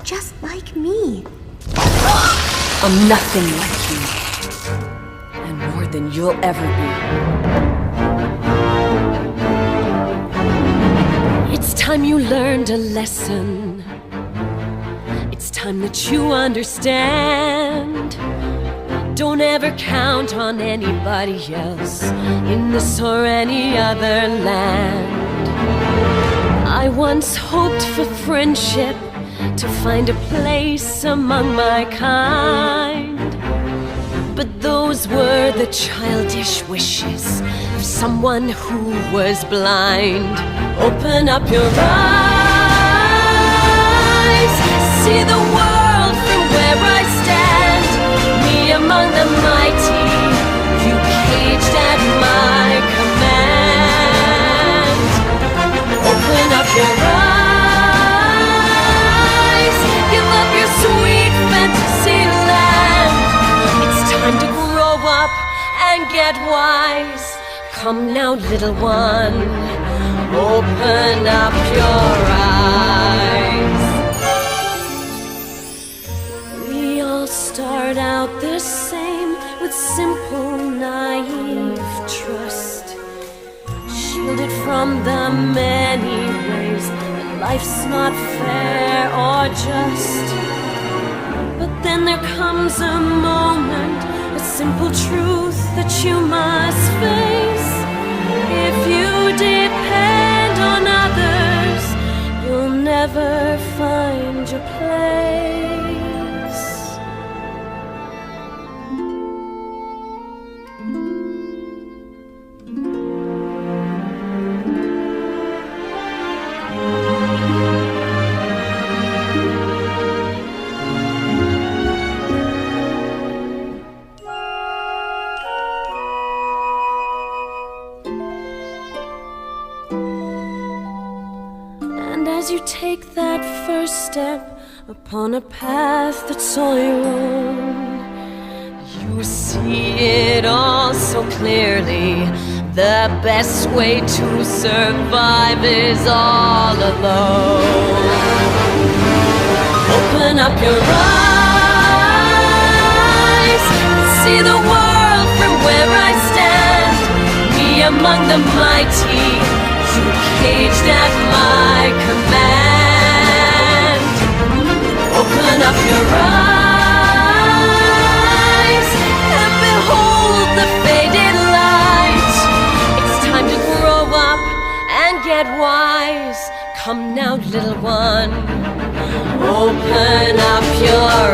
just like me. I'm nothing like you, and more than you'll ever be. It's time you learned a lesson. It's time that you understand. Don't ever count on anybody else in this or any other land. I once hoped for friendship, to find a place among my kind. But those were the childish wishes of someone who was blind. Open up your eyes, see the world from where I stand. Me among the mighty, you caged at my command. Open up your eyes, give up your sweet fantasy land. It's time to grow up and get wise. Come now, little one, open up your eyes. We all start out the same, with simple, naive trust, shielded from the many ways that life's not fair or just. But then there comes a moment, a simple truth that you must face. If you depend on others, you'll never find your place. As you take that first step upon a path that's all your own, you see it all so clearly. The best way to survive is all alone. Open up your eyes, see the world from where I stand. Me among the mighty, you caged at my command. Open up your eyes and behold the faded light. It's time to grow up and get wise. Come now, little one, open up your